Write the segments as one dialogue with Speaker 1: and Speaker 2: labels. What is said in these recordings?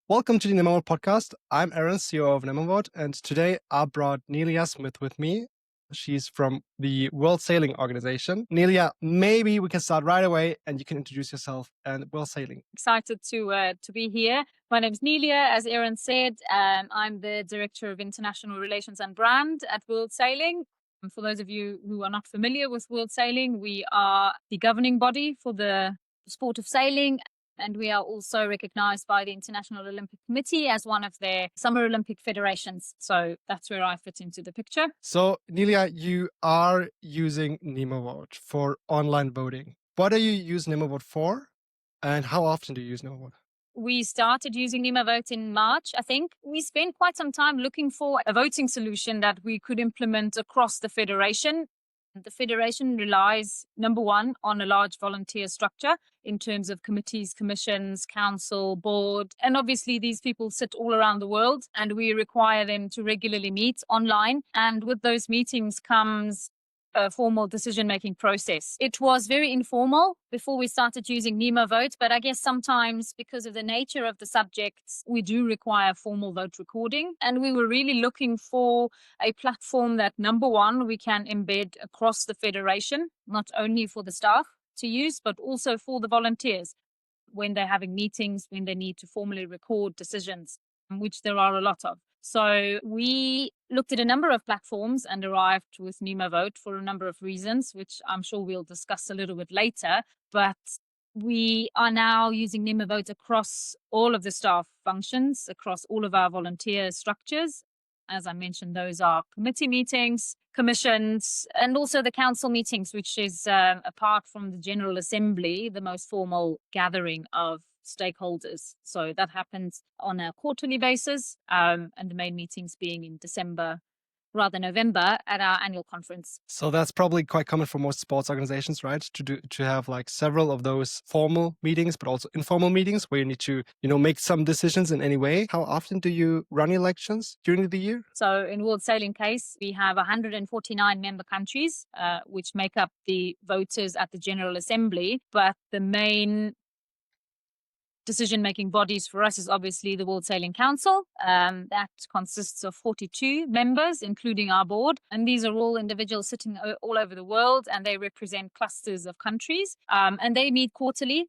Speaker 1: Welcome to the NemoVote podcast. I'm Aaron, CEO of NemoVote, and today I brought Nelia Smith with me. She's from the World Sailing Organization. Nelia, maybe we can start right away and you can introduce yourself and World Sailing.
Speaker 2: Excited to be here. My name is Nelia. As Aaron said, I'm the Director of International Relations and Brand at World Sailing. And for those of you who are not familiar with World Sailing, we are the governing body for the sport of sailing. And we are also recognized by the International Olympic Committee as one of their Summer Olympic federations. So that's where I fit into the picture.
Speaker 1: So, Nelia, you are using NemoVote for online voting. What do you use NemoVote for? And how often do you use NemoVote?
Speaker 2: We started using NemoVote in March, I think. We spent quite some time looking for a voting solution that we could implement across the federation. The federation relies, number one, on a large volunteer structure in terms of committees, commissions, council, board. And obviously, these people sit all around the world and we require them to regularly meet online. And with those meetings comes a formal decision-making process. It was very informal before we started using NemoVote, but I guess sometimes because of the nature of the subjects, we do require formal vote recording. And we were really looking for a platform that, number one, we can embed across the federation, not only for the staff to use, but also for the volunteers when they're having meetings, when they need to formally record decisions, which there are a lot of. So we looked at a number of platforms and arrived with NemoVote for a number of reasons, which I'm sure we'll discuss a little bit later. But we are now using NemoVote across all of the staff functions, across all of our volunteer structures. As I mentioned, those are committee meetings, commissions, and also the council meetings, which is apart from the General Assembly, the most formal gathering of stakeholders. So that happens on a quarterly basis, and the main meetings being in November at our annual conference.
Speaker 1: So that's probably quite common for most sports organizations, right? To have like several of those formal meetings, but also informal meetings where you need to, make some decisions in any way. How often do you run elections during the year?
Speaker 2: So in World Sailing case, we have 149 member countries, which make up the voters at the General Assembly. But the main decision-making bodies for us is obviously the World Sailing Council. That consists of 42 members, including our board. And these are all individuals sitting all over the world, and they represent clusters of countries. And they meet quarterly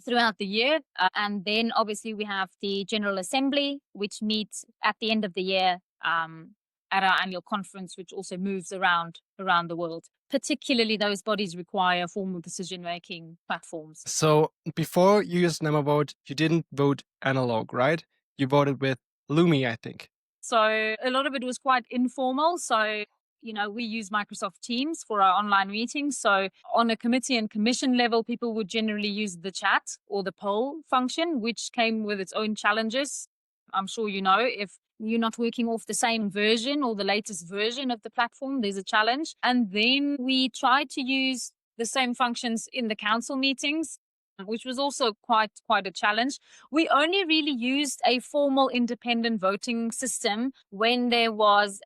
Speaker 2: throughout the year. And then obviously we have the General Assembly, which meets at the end of the year at our annual conference, which also moves around the world. Particularly those bodies require formal decision-making platforms.
Speaker 1: So before you used NemoVote, you didn't vote analog, right? You voted with Lumi, I think.
Speaker 2: So a lot of it was quite informal. So, we use Microsoft Teams for our online meetings. So on a committee and commission level, people would generally use the chat or the poll function, which came with its own challenges. I'm sure if you're not working off the same version or the latest version of the platform, there's a challenge. And then we tried to use the same functions in the council meetings, which was also quite a challenge. We only really used a formal independent voting system when there was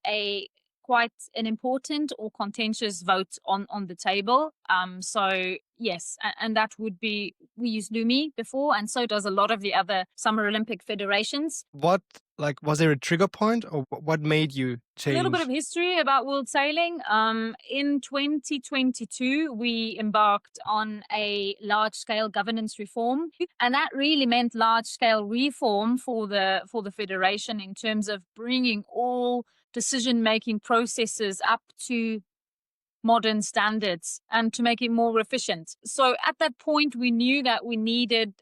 Speaker 2: quite an important or contentious vote on the table. So yes, and that would be, we used Lumi before, and so does a lot of the other Summer Olympic federations.
Speaker 1: Was there a trigger point, or what made you change?
Speaker 2: A little bit of history about World Sailing. In 2022, we embarked on a large-scale governance reform, and that really meant large-scale reform for the federation in terms of bringing all decision-making processes up to modern standards and to make it more efficient. So at that point, we knew that we needed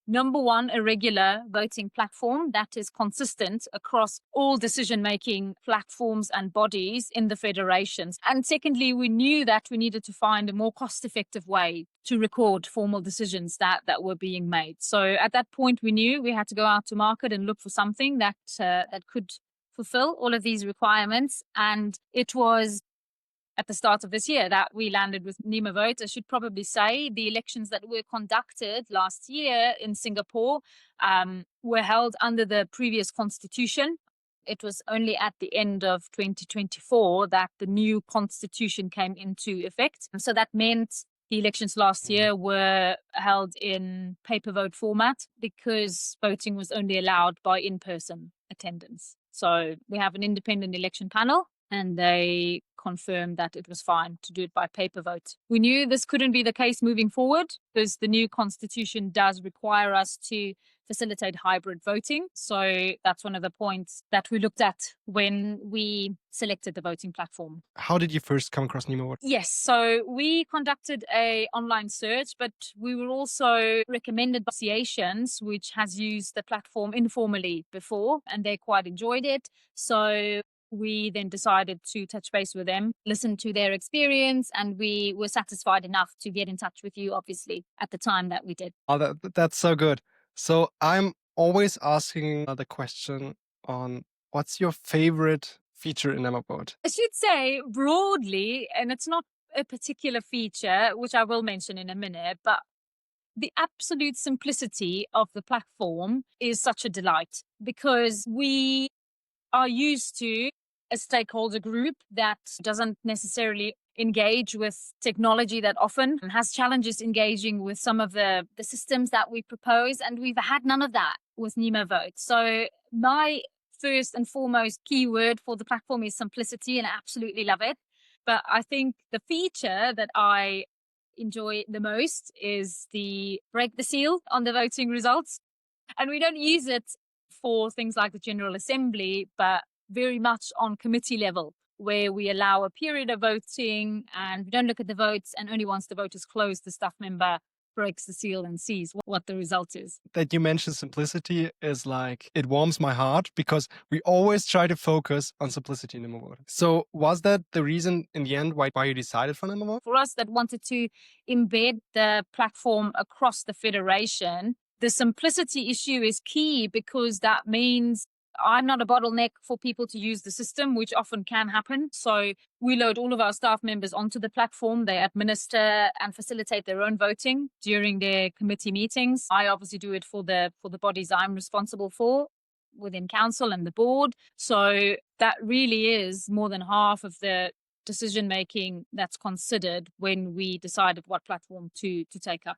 Speaker 2: number one, a regular voting platform that is consistent across all decision-making platforms and bodies in the federations. And secondly, we knew that we needed to find a more cost-effective way to record formal decisions that were being made. So at that point, we knew we had to go out to market and look for something that could fulfill all of these requirements. And it was at the start of this year that we landed with NemoVote. I should probably say the elections that were conducted last year in Singapore were held under the previous constitution. It was only at the end of 2024 that the new constitution came into effect. So that meant The elections last year were held in paper vote format because voting was only allowed by in-person attendance. So we have an independent election panel and they confirmed that it was fine to do it by paper vote. We knew this couldn't be the case moving forward because the new constitution does require us to facilitate hybrid voting. So that's one of the points that we looked at when we selected the voting platform.
Speaker 1: How did you first come across NemoVote?
Speaker 2: Yes, so we conducted a online search, but we were also recommended by associations which has used the platform informally before, and they quite enjoyed it. So we then decided to touch base with them, listen to their experience, and we were satisfied enough to get in touch with you, obviously, at the time that we did.
Speaker 1: Oh, that's so good. So I'm always asking the question on what's your favorite feature in NemoVote?
Speaker 2: I should say broadly, and it's not a particular feature, which I will mention in a minute, but the absolute simplicity of the platform is such a delight because we are used to a stakeholder group that doesn't necessarily engage with technology that often and has challenges engaging with some of the systems that we propose. And we've had none of that with NemoVote. So my first and foremost keyword for the platform is simplicity, and I absolutely love it. But I think the feature that I enjoy the most is the break the seal on the voting results. And we don't use it for things like the General Assembly, but very much on committee level, where we allow a period of voting and we don't look at the votes, and only once the vote is closed, the staff member breaks the seal and sees what the result is.
Speaker 1: That you mentioned simplicity is like, it warms my heart because we always try to focus on simplicity in NemoVote. So was that the reason in the end why you decided for NemoVote?
Speaker 2: For us that wanted to embed the platform across the federation, the simplicity issue is key because that means I'm not a bottleneck for people to use the system, which often can happen. So we load all of our staff members onto the platform. They administer and facilitate their own voting during their committee meetings. I obviously do it for the bodies I'm responsible for within council and the board. So that really is more than half of the decision making that's considered when we decided what platform to take up.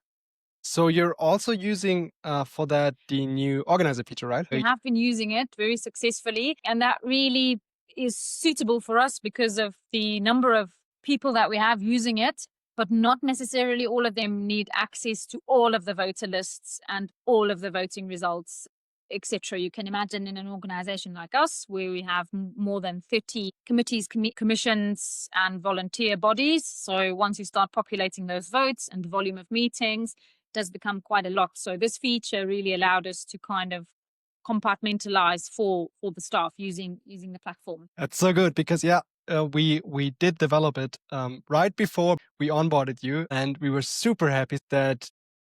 Speaker 1: So you're also using for that the new organizer feature, right?
Speaker 2: We have been using it very successfully, and that really is suitable for us because of the number of people that we have using it, but not necessarily all of them need access to all of the voter lists and all of the voting results, etc. You can imagine in an organization like us, where we have more than 30 committees, commissions, and volunteer bodies. So once you start populating those votes and the volume of meetings, does become quite a lot. So this feature really allowed us to kind of compartmentalize for the staff using the platform.
Speaker 1: That's so good because we did develop it right before we onboarded you, and we were super happy that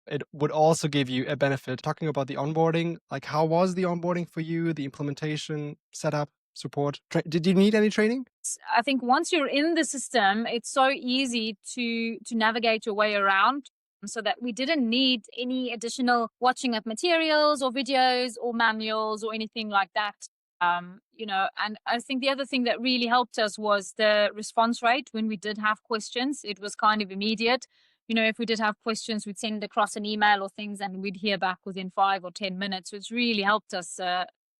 Speaker 1: it would also give you a benefit. Talking about the onboarding, like how was the onboarding for you, the implementation, setup, support? Did you need any training?
Speaker 2: I think once you're in the system, it's so easy to navigate your way around, so that we didn't need any additional watching of materials or videos or manuals or anything like that. And I think the other thing that really helped us was the response rate. When we did have questions, it was kind of immediate. If we did have questions, we'd send across an email or things and we'd hear back within 5 or 10 minutes, which really helped us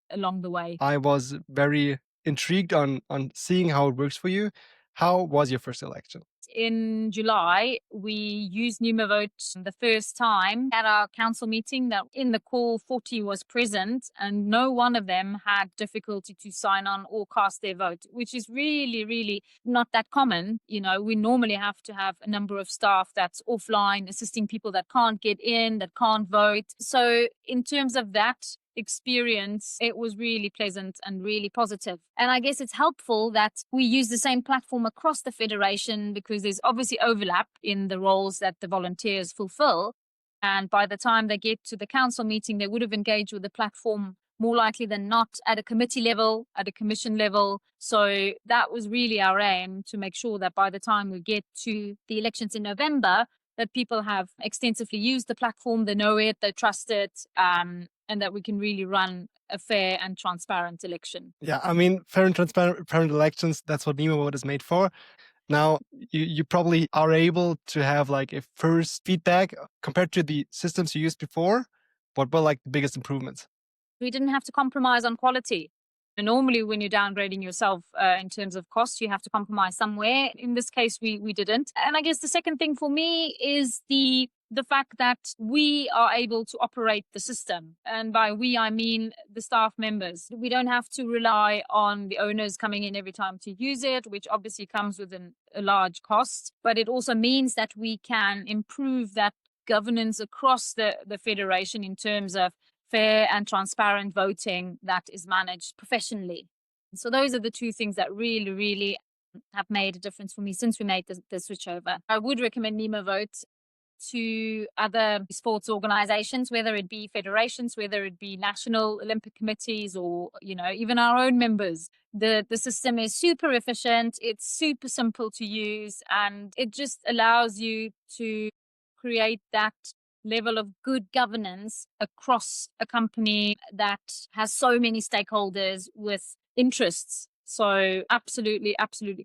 Speaker 2: along the way.
Speaker 1: I was very intrigued on seeing how it works for you. How was your first election?
Speaker 2: In July, we used NemoVote the first time at our council meeting. That in the call, 40 was present and no one of them had difficulty to sign on or cast their vote, which is really, really not that common. We normally have to have a number of staff that's offline, assisting people that can't get in, that can't vote. So in terms of that experience, it was really pleasant and really positive. And I guess it's helpful that we use the same platform across the federation because there's obviously overlap in the roles that the volunteers fulfill. And by the time they get to the council meeting, they would have engaged with the platform more likely than not at a committee level, at a commission level. So that was really our aim, to make sure that by the time we get to the elections in November, that people have extensively used the platform, they know it, they trust it, and that we can really run a fair and transparent election.
Speaker 1: Yeah, I mean, fair and transparent elections, that's what NemoVote is made for. Now, you probably are able to have like a first feedback compared to the systems you used before. What were like the biggest improvements?
Speaker 2: We didn't have to compromise on quality. And normally, when you're downgrading yourself in terms of cost, you have to compromise somewhere. In this case, we didn't. And I guess the second thing for me is the fact that we are able to operate the system. And by we, I mean the staff members. We don't have to rely on the owners coming in every time to use it, which obviously comes with a large cost. But it also means that we can improve that governance across the federation in terms of fair and transparent voting that is managed professionally. So those are the two things that really, really have made a difference for me since we made the switch over. I would recommend NemoVote to other sports organizations, whether it be federations, whether it be national Olympic committees, or even our own members. The system is super efficient, it's super simple to use, and it just allows you to create that level of good governance across a company that has so many stakeholders with interests. So absolutely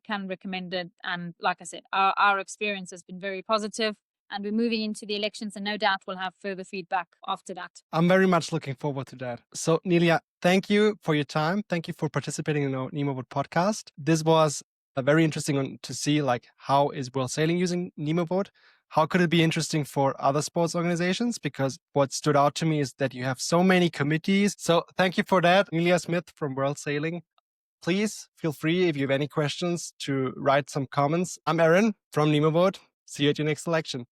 Speaker 2: can recommend it. And like I said, our experience has been very positive, and we're moving into the elections, and no doubt we'll have further feedback after that.
Speaker 1: I'm very much looking forward to that. So Nelia, thank you for your time. Thank you for participating in our NemoVote podcast. This was a very interesting one to see, like, how is World Sailing using NemoVote? How could it be interesting for other sports organizations? Because what stood out to me is that you have so many committees. So thank you for that, Nelia Smith from World Sailing. Please feel free, if you have any questions, to write some comments. I'm Aaron from NemoVote. See you at your next election.